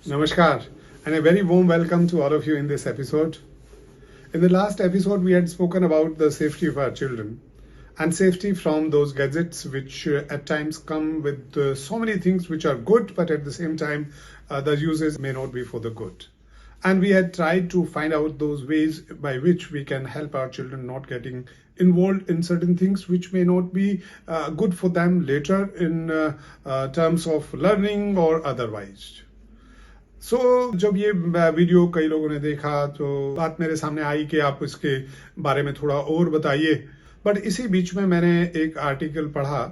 Namaskar, and a very warm welcome to all of you in this episode. In the last episode, we had spoken about the safety of our children and safety from those gadgets which at times come with so many things which are good, but at the same time, the uses may not be for the good. And we had tried to find out those ways by which we can help our children not getting involved in certain things which may not be good for them later in terms of learning or otherwise. जब ये video कई लोगों ने देखा तो बात मेरे सामने आई कि आप इसके बारे में थोड़ा और बताइए। बट इसी बीच में मैंने एक आर्टिकल पढ़ा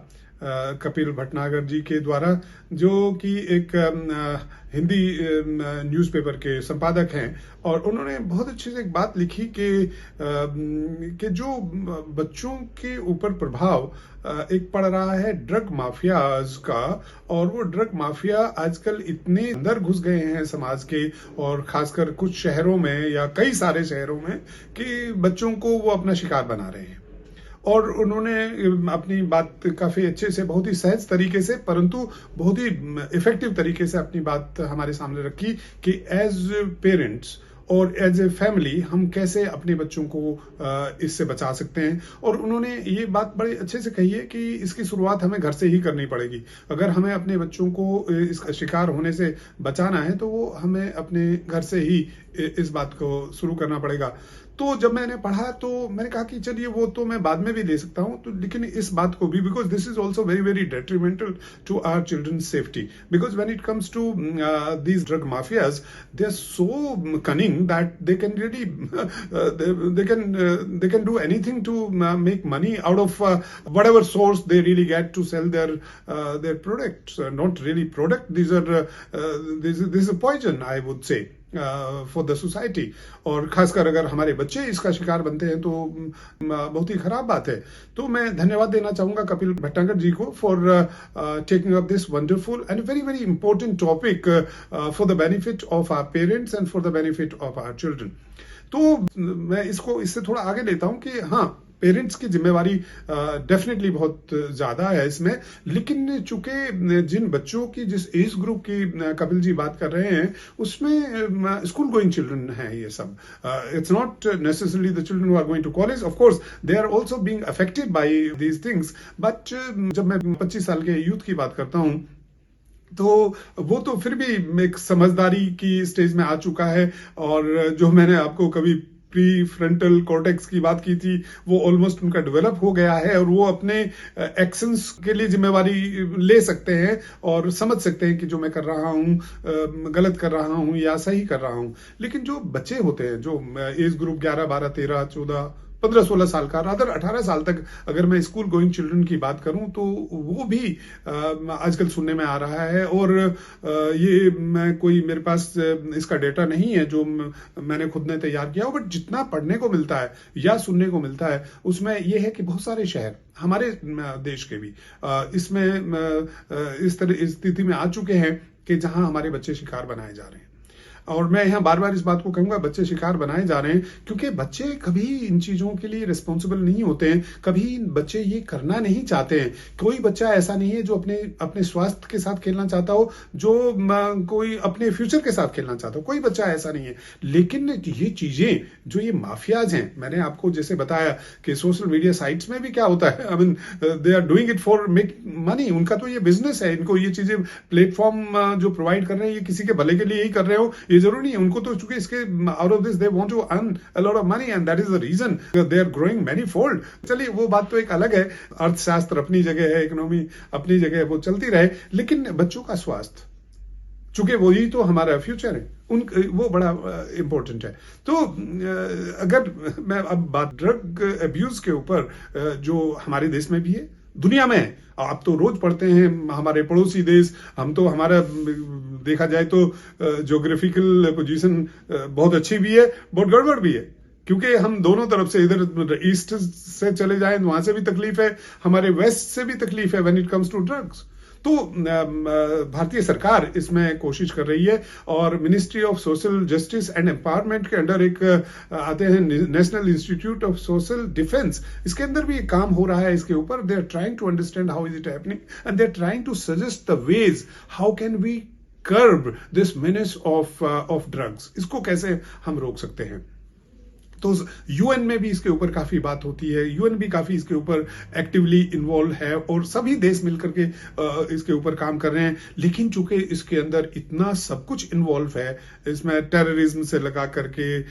कपिल भटनागर जी के द्वारा, जो कि एक हिंदी न्यूज़पेपर के संपादक हैं, और उन्होंने बहुत अच्छे से एक बात लिखी कि जो बच्चों के ऊपर प्रभाव एक पड़ रहा है ड्रग माफियाज का, और वो ड्रग माफिया आजकल इतने अंदर घुस गए हैं समाज के, और खासकर कुछ शहरों में या कई सारे शहरों में, कि बच्चों को वो अपना शिकार बना रहे हैं। और उन्होंने अपनी बात काफी अच्छे से, बहुत ही सहज तरीके से, परंतु बहुत ही इफेक्टिव तरीके से अपनी बात हमारे सामने रखी कि एज पेरेंट्स और एज ए फैमिली हम कैसे अपने बच्चों को इससे बचा सकते हैं। और उन्होंने ये बात बड़े अच्छे से कही है कि इसकी शुरुआत हमें घर से ही करनी पड़ेगी। अगर हमें अपने बच्चों को इसका शिकार होने से बचाना है तो वो हमें अपने घर से ही इस बात को शुरू करना पड़ेगा। तो जब मैंने पढ़ा तो मैंने कहा कि चलिए वो तो मैं बाद में भी दे सकता हूं, तो लेकिन इस बात को भी, because this is also very very detrimental to our children's safety, because when it comes to these drug mafias, they are so cunning that they can really they can do anything to make money out of whatever source they really get to sell their products. Not really product, these are this is a poison, I would say, for the society. और खासकर अगर हमारे बच्चे इसका शिकार बनते हैं तो बहुत ही खराब बात है। तो मैं धन्यवाद देना चाहूंगा कपिल भटनागर जी को for taking up this wonderful and very very important topic for the benefit of our parents and for the benefit of our children. तो मैं इसको इससे थोड़ा आगे लेता हूं कि हाँ, पेरेंट्स की जिम्मेवारी डेफिनेटली बहुत ज्यादा है इसमें, लेकिन चूंकि जिन बच्चों की, जिस एज ग्रुप की कपिल जी बात कर रहे हैं, उसमें स्कूल गोइंग चिल्ड्रन हैं ये सब। It's not necessarily the children who are going to college, of course they are also being affected by these things, but जब मैं 25 साल के यूथ की बात करता हूं तो वो तो फिर भी एक समझदारी की स्टेज में आ चुका है, और जो मैंने आपको कभी प्री फ्रंटल कॉर्टेक्स की बात की थी, वो ऑलमोस्ट उनका डेवलप हो गया है, और वो अपने एक्शंस के लिए जिम्मेवारी ले सकते हैं और समझ सकते हैं कि जो मैं कर रहा हूं गलत कर रहा हूं या सही कर रहा हूं। लेकिन जो बच्चे होते हैं, जो एज ग्रुप 11, 12, 13, 14, 15, 16 साल का, रादर 18 साल तक अगर मैं स्कूल गोइंग चिल्ड्रन की बात करूं, तो वो भी आजकल सुनने में आ रहा है। और ये मैं कोई, मेरे पास इसका डेटा नहीं है जो मैंने खुद ने तैयार किया हो, बट जितना पढ़ने को मिलता है या सुनने को मिलता है उसमें ये है कि बहुत सारे शहर हमारे देश के भी इसमें इस तरह स्थिति में आ चुके हैं कि जहां हमारे बच्चे शिकार बनाए जा रहे हैं। और मैं यहाँ बार बार इस बात को कहूंगा, बच्चे शिकार बनाए जा रहे हैं क्योंकि बच्चे कभी इन चीजों के लिए रिस्पॉन्सिबल नहीं होते हैं, कभी बच्चे ये करना नहीं चाहते हैं। कोई बच्चा ऐसा नहीं है जो अपने स्वास्थ्य के साथ खेलना चाहता हो, जो कोई अपने फ्यूचर के साथ खेलना चाहता हो, कोई बच्चा ऐसा नहीं है। लेकिन ये चीजें जो ये माफियाज हैं, मैंने आपको जैसे बताया कि सोशल मीडिया साइट्स में भी क्या होता है, I mean they are doing it for make money, उनका तो ये बिजनेस है। इनको ये चीजें, प्लेटफॉर्म जो प्रोवाइड कर रहे हैं, ये किसी के भले के लिए ही कर रहे हो, ये जरूरी नहीं है। उनको तो चूंकि इसके out of this they want to earn a lot of money and that is the reason they are growing many fold. चलिए वो बात तो एक अलग है, अर्थशास्त्र अपनी जगह है, इकोनॉमी अपनी जगह है, वो चलती रहे। लेकिन बच्चों का स्वास्थ्य, चूंकि वही तो हमारा फ्यूचर है, वो बड़ा इंपॉर्टेंट है। तो अगर मैं अब बात ड्रग अब्यूज के ऊपर, जो हमारे देश में भी है, दुनिया में आप तो रोज पढ़ते हैं, हमारे पड़ोसी देश, हम तो, हमारा देखा जाए तो ज्योग्राफिकल पोजीशन बहुत अच्छी भी है, बहुत गड़बड़ भी है, क्योंकि हम दोनों तरफ से, इधर ईस्ट से चले जाएं वहां से भी तकलीफ है, हमारे वेस्ट से भी तकलीफ है when it comes to drugs. तो भारतीय सरकार इसमें कोशिश कर रही है, और ministry of social justice and empowerment के अंडर एक आते हैं national institute of social defence, इसके अंदर भी काम हो रहा है इसके ऊपर। They are trying to understand how is it happening and they are trying to suggest the ways how can we curb this menace of drugs, इसको कैसे हम रोक सकते हैं। तो यूएन में भी इसके ऊपर काफी बात होती है, यूएन भी काफी इसके ऊपर एक्टिवली इन्वॉल्व है और सभी देश मिलकर के इसके ऊपर काम कर रहे हैं। लेकिन चूंकि इसके अंदर इतना सब कुछ इन्वॉल्व है, इसमें टेररिज्म से लगा करके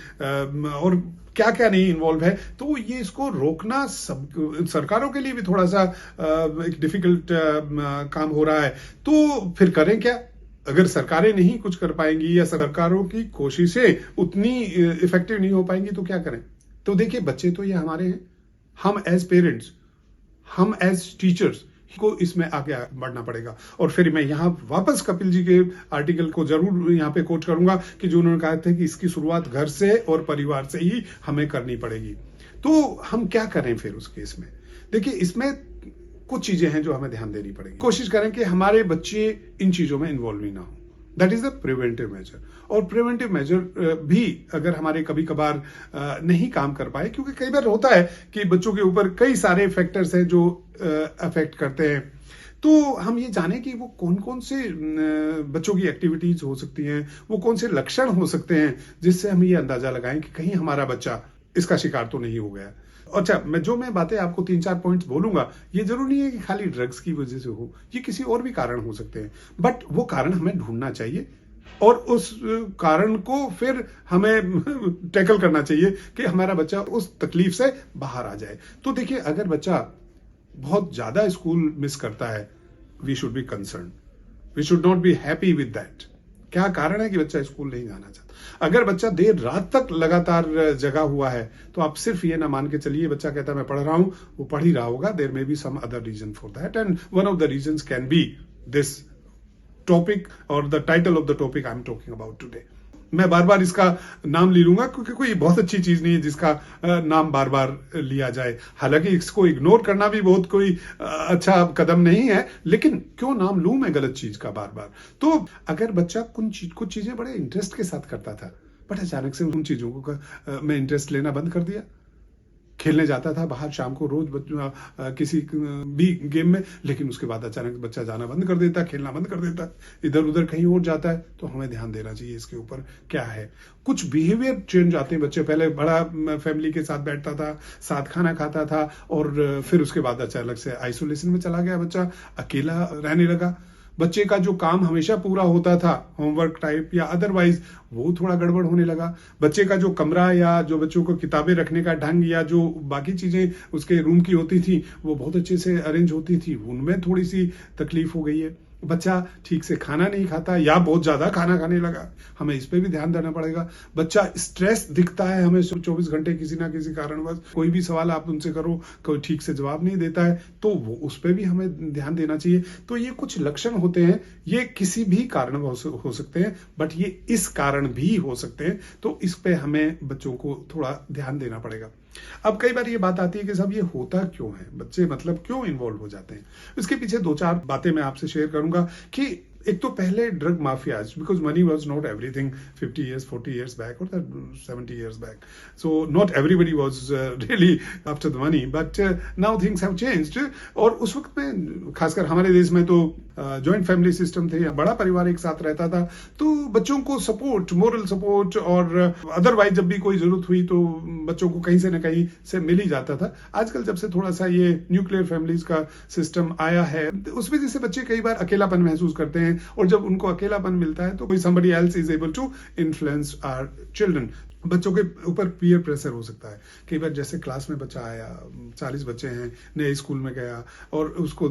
और क्या क्या नहीं इन्वॉल्व है, तो ये इसको रोकना सब सरकारों के लिए भी थोड़ा सा एक डिफिकल्ट काम हो रहा है। तो फिर करें क्या? अगर सरकारें नहीं कुछ कर पाएंगी या सरकारों की कोशिशें उतनी इफेक्टिव नहीं हो पाएंगी तो क्या करें? तो देखिए, बच्चे तो ये हमारे हैं, हम एज पेरेंट्स, हम एज टीचर्स को इसमें आगे बढ़ना पड़ेगा। और फिर मैं यहां वापस कपिल जी के आर्टिकल को जरूर यहां पे कोट करूंगा कि जो उन्होंने कहा था कि इसकी शुरुआत घर से और परिवार से ही हमें करनी पड़ेगी। तो हम क्या करें फिर उस केस में? देखिए, इसमें कुछ चीजें हैं जो हमें ध्यान देनी पड़ेगी। कोशिश करें कि हमारे बच्चे इन चीजों में इन्वॉल्व ही ना हो। That is the preventive measure. और प्रिवेंटिव मेजर भी अगर हमारे कभी कभार नहीं काम कर पाए, क्योंकि कई बार होता है कि बच्चों के ऊपर कई सारे फैक्टर्स हैं जो अफेक्ट करते हैं, तो हम ये जाने कि वो कौन कौन से बच्चों की एक्टिविटीज हो सकती हैं, वो कौन से लक्षण हो सकते हैं जिससे हम ये अंदाजा लगाएं कि कहीं हमारा बच्चा इसका शिकार तो नहीं हो गया। अच्छा, मैं बातें आपको 3-4 पॉइंट्स बोलूंगा, ये जरूरी नहीं है कि खाली ड्रग्स की वजह से हो, ये किसी और भी कारण हो सकते हैं, बट वो कारण हमें ढूंढना चाहिए और उस कारण को फिर हमें टैकल करना चाहिए कि हमारा बच्चा उस तकलीफ से बाहर आ जाए। तो देखिए, अगर बच्चा बहुत ज्यादा स्कूल मिस करता है, we should be concern, we should not be happy with that. क्या कारण है कि बच्चा स्कूल नहीं जाना चाहता? अगर बच्चा देर रात तक लगातार जगा हुआ है, तो आप सिर्फ ये ना मान के चलिए बच्चा कहता है मैं पढ़ रहा हूं, वो पढ़ ही रहा होगा। There may be some other reason for that, and one of the reasons can be this topic और the title of the topic I am talking about today. मैं बार बार इसका नाम ले लूंगा क्योंकि कोई बहुत अच्छी चीज नहीं है जिसका नाम बार बार लिया जाए। हालांकि इसको इग्नोर करना भी बहुत कोई अच्छा कदम नहीं है, लेकिन क्यों नाम लूं मैं गलत चीज का बार बार? तो अगर बच्चा कुछ चीजें बड़े इंटरेस्ट के साथ करता था, बट अचानक से उन चीजों को मैं इंटरेस्ट लेना बंद कर दिया, खेलने जाता था बाहर शाम को रोज किसी भी गेम में, लेकिन उसके बाद अचानक बच्चा जाना बंद कर देता, खेलना बंद कर देता, इधर उधर कहीं और जाता है, तो हमें ध्यान देना चाहिए इसके ऊपर क्या है। कुछ बिहेवियर चेंज आते हैं बच्चे, पहले बड़ा फैमिली के साथ बैठता था, साथ खाना खाता था, और फिर उसके बाद अचानक से आइसोलेशन में चला गया, बच्चा अकेला रहने लगा। बच्चे का जो काम हमेशा पूरा होता था, होमवर्क टाइप या अदरवाइज, वो थोड़ा गड़बड़ होने लगा। बच्चे का जो कमरा या जो बच्चों को किताबें रखने का ढंग या जो बाकी चीजें उसके रूम की होती थी, वो बहुत अच्छे से अरेंज होती थी, उनमें थोड़ी सी तकलीफ हो गई है। बच्चा ठीक से खाना नहीं खाता या बहुत ज्यादा खाना खाने लगा, हमें इस पे भी ध्यान देना पड़ेगा। बच्चा स्ट्रेस दिखता है हमें 24 घंटे किसी ना किसी कारणवश, कोई भी सवाल आप उनसे करो कोई ठीक से जवाब नहीं देता है, तो वो उस पे भी हमें ध्यान देना चाहिए। तो ये कुछ लक्षण होते हैं, ये किसी भी कारण हो सकते हैं, बट ये इस कारण भी हो सकते हैं, तो इस पे हमें बच्चों को थोड़ा ध्यान देना पड़ेगा। अब कई बार ये बात आती है कि सब ये होता क्यों है, बच्चे मतलब क्यों इन्वॉल्व हो जाते हैं? इसके पीछे 2-4 बातें मैं आपसे शेयर करूंगा कि एक तो पहले drug mafias, because money was not everything 50 years 40 years back और 70 years back, so not everybody was really after the money, but now things have changed. और उस वक्त में खासकर हमारे देश में तो जॉइंट फैमिली सिस्टम थे, बड़ा परिवार एक साथ रहता था, तो बच्चों को सपोर्ट, मोरल सपोर्ट और अदरवाइज जब भी कोई जरूरत हुई तो बच्चों को कहीं से न कहीं से मिल ही जाता था। आजकल जब से थोड़ा सा ये न्यूक्लियर फैमिलीज का सिस्टम आया है, उस वजह से बच्चे कई बार अकेलापन महसूस करते हैं, और जब उनको अकेलापन मिलता है तो कोई somebody else is able to influence our children। बच्चों के ऊपर पीयर प्रेशर हो सकता है। कई बार जैसे क्लास में बच्चा आया, 40 बच्चे हैं, नए स्कूल में गया और उसको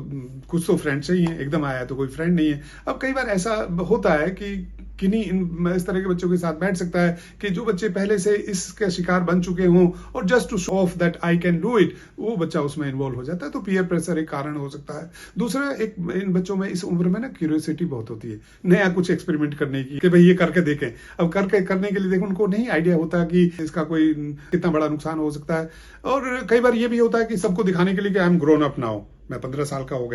कुछ तो फ्रेंड चाहिए, एकदम आया तो कोई फ्रेंड नहीं है। अब कई बार ऐसा होता है कि किन्हीं इस तरह के बच्चों के साथ बैठ सकता है कि जो बच्चे पहले से इसके शिकार बन चुके हों, और just to show off that I can do it, वो बच्चा उसमें इन्वॉल्व हो जाता है, तो पीयर प्रेशर एक कारण हो सकता है। दूसरा, एक इन बच्चों में इस उम्र में ना क्यूरियोसिटी बहुत होती है नया कुछ एक्सपेरिमेंट करने की, कि भाई ये करके देखें। अब करने के लिए देखो, उनको नहीं आइडिया होता कि इसका कोई कितना बड़ा नुकसान हो सकता है। और कई बार ये भी होता है कि सबको दिखाने के लिए कि I am grown up now, मैं 15 साल का हो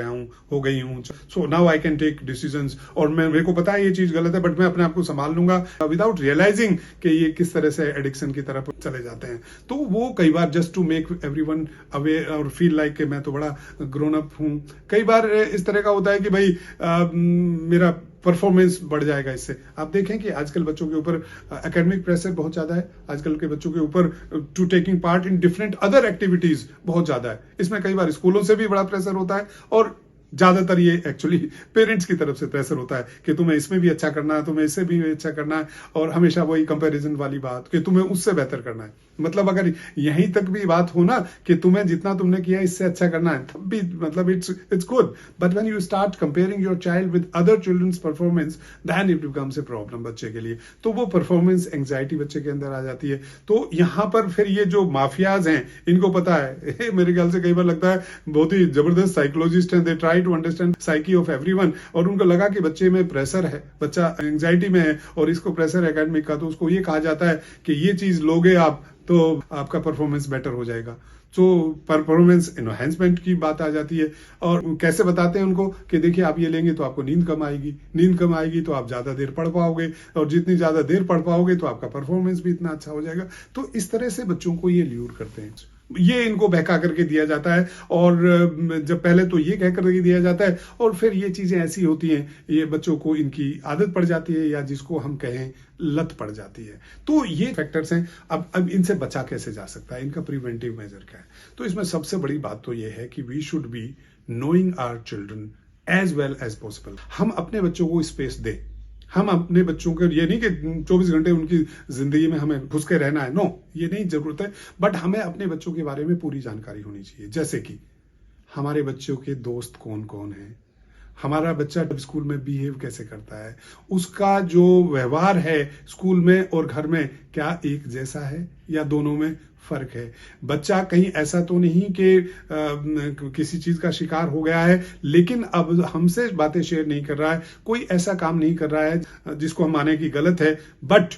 गई हूँ, so now I can take decisions, और मेरे को पता है ये चीज गलत है, बट मैं अपने आप को संभाल लूंगा, विदाउट रियलाइजिंग कि ये किस तरह से एडिक्शन की तरफ चले जाते हैं। तो वो कई बार just to make everyone aware और फील लाइक कि मैं तो बड़ा ग्रोन अप हूँ। कई बार इस तरह का होता है कि भाई मेरा परफॉर्मेंस बढ़ जाएगा इससे। आप देखें कि आजकल बच्चों के ऊपर एकेडमिक प्रेशर बहुत ज्यादा है, आजकल के बच्चों के ऊपर to taking part in different other activities बहुत ज्यादा है। इसमें कई बार स्कूलों से भी बड़ा प्रेशर होता है और ज्यादातर ये एक्चुअली पेरेंट्स की तरफ से प्रेशर होता है कि तुम्हें इसमें भी अच्छा करना है, तुम्हें इससे भी अच्छा करना है, और हमेशा वही कंपैरिजन वाली बात कि तुम्हें उससे बेहतर करना है। मतलब अगर यहीं तक भी बात हो ना कि तुम्हें जितना तुमने किया इससे अच्छा करना है, तब भी मतलब it's good, but when you start comparing your child with other children's performance, then it becomes a problem बच्चे के लिए। तो वो परफॉर्मेंस एंग्जाइटी बच्चे के अंदर आ जाती है। तो यहाँ पर फिर ये जो माफियाज हैं, इनको पता है मेरे ख्याल से कई बार लगता है बहुत ही जबरदस्त साइकोलॉजिस्ट हैं, they try to understand psyche of everyone, और उनको लगा कि बच्चे में प्रेशर है, बच्चा एंग्जाइटी में है और इसको प्रेशर है एकेडमिक का, तो उसको ये कहा जाता है कि ये चीज लोगे आप तो आपका परफॉर्मेंस बेटर हो जाएगा। तो परफॉर्मेंस एनहांसमेंट की बात आ जाती है। और कैसे बताते हैं उनको कि देखिए आप ये लेंगे तो आपको नींद कम आएगी, नींद कम आएगी तो आप ज्यादा देर पढ़ पाओगे, और जितनी ज्यादा देर पढ़ पाओगे तो आपका परफॉर्मेंस भी इतना अच्छा हो जाएगा। तो इस तरह से बच्चों को ये ल्यूर करते हैं, ये इनको बहका करके दिया जाता है। और जब पहले तो ये कह करके दिया जाता है और फिर ये चीजें ऐसी होती हैं, ये बच्चों को इनकी आदत पड़ जाती है, या जिसको हम कहें लत पड़ जाती है। तो ये फैक्टर्स हैं। अब इनसे बचा कैसे जा सकता है, इनका प्रिवेंटिव मेजर क्या है? तो इसमें सबसे बड़ी बात तो ये है कि we should be knowing our children as well as possible. हम अपने बच्चों को स्पेस दें। हम अपने बच्चों को ये नहीं कि 24 घंटे उनकी जिंदगी में हमें घुस के रहना है, नो, ये नहीं जरूरत है, बट हमें अपने बच्चों के बारे में पूरी जानकारी होनी चाहिए। जैसे कि हमारे बच्चों के दोस्त कौन कौन हैं, हमारा बच्चा स्कूल में बिहेव कैसे करता है, उसका जो व्यवहार है स्कूल में और घर में क्या एक जैसा है या दोनों में फर्क है। बच्चा कहीं ऐसा तो नहीं कि किसी चीज का शिकार हो गया है लेकिन अब हमसे बातें शेयर नहीं कर रहा है, कोई ऐसा काम नहीं कर रहा है जिसको हम माने कि गलत है, बट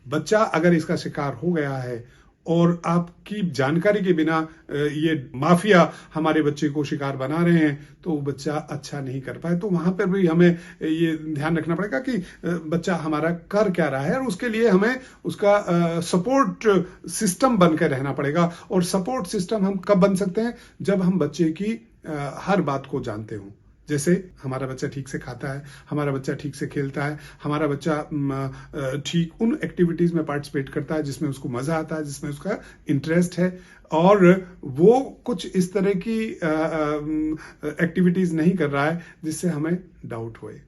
बच्चा अगर इसका शिकार हो गया है और आपकी जानकारी के बिना ये माफिया हमारे बच्चे को शिकार बना रहे हैं, तो वो बच्चा अच्छा नहीं कर पाए। तो वहां पर भी हमें ये ध्यान रखना पड़ेगा कि बच्चा हमारा कर क्या रहा है, और उसके लिए हमें उसका सपोर्ट सिस्टम बनकर रहना पड़ेगा। और सपोर्ट सिस्टम हम कब बन सकते हैं? जब हम बच्चे की हर बात को जानते हों। जैसे हमारा बच्चा ठीक से खाता है, हमारा बच्चा ठीक से खेलता है, हमारा बच्चा ठीक उन एक्टिविटीज में पार्टिसिपेट करता है जिसमें उसको मजा आता है, जिसमें उसका इंटरेस्ट है, और वो कुछ इस तरह की एक्टिविटीज नहीं कर रहा है जिससे हमें डाउट होए।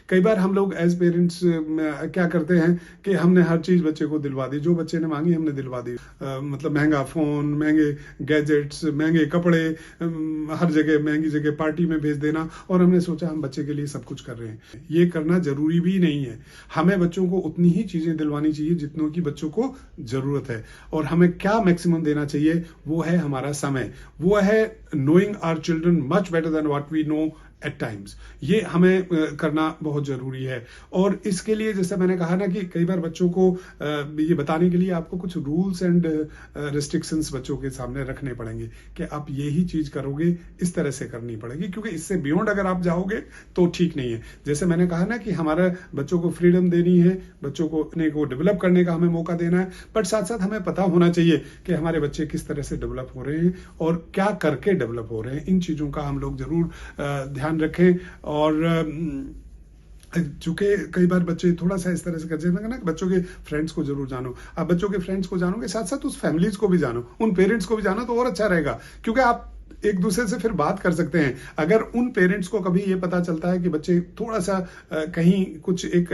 कई बार हम लोग एज पेरेंट्स क्या करते हैं कि हमने हर चीज बच्चे को दिलवा दी, जो बच्चे ने मांगी हमने दिलवा दी। मतलब महंगा फोन, महंगे गैजेट्स, महंगे कपड़े, हर जगह महंगी जगह पार्टी में भेज देना, और हमने सोचा हम बच्चे के लिए सब कुछ कर रहे हैं। ये करना जरूरी भी नहीं है। हमें बच्चों को उतनी ही चीजें दिलवानी चाहिए जितनों की बच्चों को जरूरत है। और हमें क्या मैक्सिमम देना चाहिए? वो है हमारा समय, वो है knowing our children much better than what we know at times. ये हमें करना बहुत जरूरी है। और इसके लिए जैसे मैंने कहा ना कि कई बार बच्चों को ये बताने के लिए आपको कुछ रूल्स एंड रिस्ट्रिक्शंस बच्चों के सामने रखने पड़ेंगे कि आप यही चीज करोगे, इस तरह से करनी पड़ेगी, क्योंकि इससे बियॉन्ड अगर आप जाओगे तो ठीक नहीं है। जैसे मैंने कहा ना कि हमारे बच्चों को फ्रीडम देनी है, बच्चों को अपने को डेवलप करने का हमें मौका देना है, बट साथ साथ हमें पता होना चाहिए कि हमारे बच्चे किस तरह से डेवलप हो रहे हैं और क्या करके डेवलप हो रहे हैं। इन चीजों का हम लोग जरूर ध्यान रखें। और चूंकि कई बार बच्चे थोड़ा सा इस तरह से करते हैं ना, बच्चों के फ्रेंड्स को जरूर जानो। आप बच्चों के फ्रेंड्स को जानोगे, साथ साथ उस फैमिलीज को भी जानो, उन पेरेंट्स को भी जानो, तो और अच्छा रहेगा, क्योंकि आप एक दूसरे से फिर बात कर सकते हैं। अगर उन पेरेंट्स को कभी ये पता चलता है कि बच्चे थोड़ा सा कहीं कुछ एक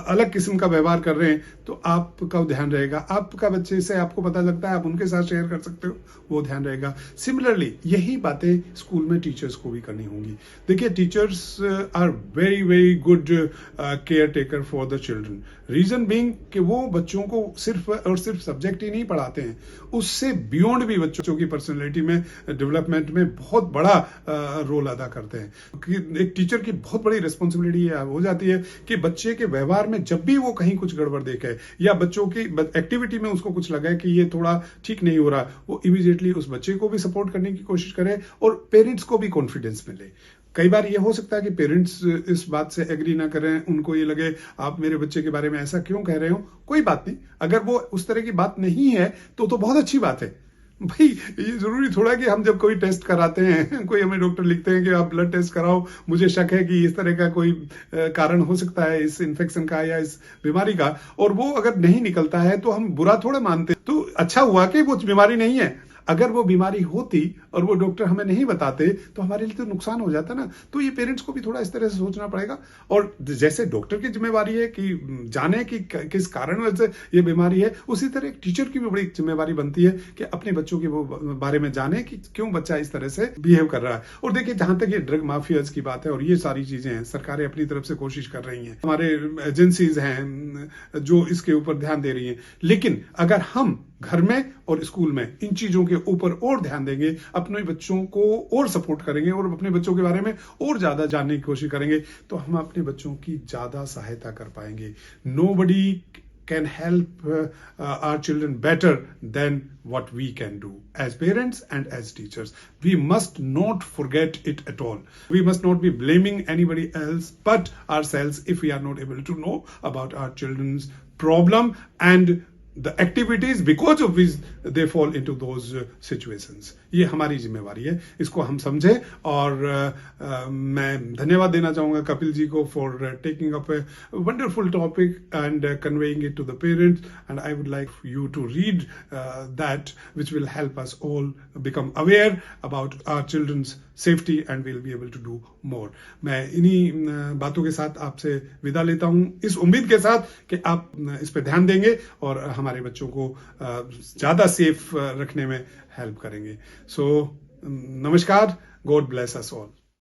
अलग किस्म का व्यवहार कर रहे हैं, तो आपका ध्यान रहेगा। आपका बच्चे से आपको पता लगता है, आप उनके साथ शेयर कर सकते हो, वो ध्यान रहेगा। सिमिलरली यही बातें स्कूल में टीचर्स को भी करनी होंगी। देखिए, teachers are very very good caretaker for the children. Reason being कि वो बच्चों को सिर्फ और सिर्फ सब्जेक्ट ही नहीं पढ़ाते हैं, उससे बियॉन्ड भी बच्चों की पर्सनैलिटी में डेवलपमेंट में बहुत बड़ा रोल अदा करते हैं। एक टीचर की बहुत बड़ी रिस्पॉन्सिबिलिटी हो जाती है कि बच्चे के व्यवहार में जब भी वो कहीं कुछ गड़बड़ देखे या बच्चों की एक्टिविटी में उसको कुछ लगा कि ये थोड़ा ठीक नहीं हो रहा, वो इमीडिएटली उस बच्चे को भी सपोर्ट करने की कोशिश करे और पेरेंट्स को भी कॉन्फिडेंस मिले। कई बार ये हो सकता है कि पेरेंट्स इस बात से एग्री ना करें, उनको ये लगे आप मेरे बच्चे के बारे में ऐसा क्यों कह रहे हो। कोई बात नहीं, अगर वो उस तरह की बात नहीं है तो बहुत अच्छी बात है। भाई ये जरूरी थोड़ा कि हम जब कोई टेस्ट कराते हैं, कोई हमें डॉक्टर लिखते हैं कि आप ब्लड टेस्ट कराओ, मुझे शक है कि इस तरह का कोई कारण हो सकता है इस इन्फेक्शन का या इस बीमारी का, और वो अगर नहीं निकलता है तो हम बुरा थोड़ा मानते। तो अच्छा हुआ कि वो बीमारी नहीं है। अगर वो बीमारी होती और वो डॉक्टर हमें नहीं बताते तो हमारे लिए तो नुकसान हो जाता ना। तो ये पेरेंट्स को भी थोड़ा इस तरह से सोचना पड़ेगा। और जैसे डॉक्टर की जिम्मेवारी है कि जाने कि किस कारण से ये बीमारी है, उसी तरह एक टीचर की भी बड़ी जिम्मेवारी बनती है कि अपने बच्चों के वो बारे में जाने कि क्यों बच्चा इस तरह से बिहेव कर रहा है। और देखिए, जहां तक ये ड्रग माफियाज की बात है और ये सारी चीजें हैं, सरकारें अपनी तरफ से कोशिश कर रही हैं, हमारे एजेंसीज हैं जो इसके ऊपर ध्यान दे रही हैं। लेकिन अगर हम घर में और स्कूल में इन चीजों के ऊपर और ध्यान देंगे, अपने बच्चों को और सपोर्ट करेंगे और अपने बच्चों के बारे में और ज्यादा जानने की कोशिश करेंगे, तो हम अपने बच्चों की ज्यादा सहायता कर पाएंगे। Nobody can help our children better than what we can do as parents and as teachers. We must not forget it at all. We must not be blaming anybody else but ourselves if we are not able to know about our children's problem and the activities because of which they fall into those situations. ये हमारी जिम्मेवारी है, इसको हम समझें। और मैं धन्यवाद देना चाहूंगा कपिल जी को for taking up a wonderful topic and conveying it to the parents, and I would like you to read that which will help us all become aware about our children's safety and we'll be able to do more. मैं इन्हीं बातों के साथ आपसे विदा लेता हूं, इस उम्मीद के साथ कि आप इस पे ध्यान देंगे और हमारे बच्चों को ज्यादा सेफ रखने में हेल्प करेंगे। सो नमस्कार, गॉड ब्लेस अस ऑल।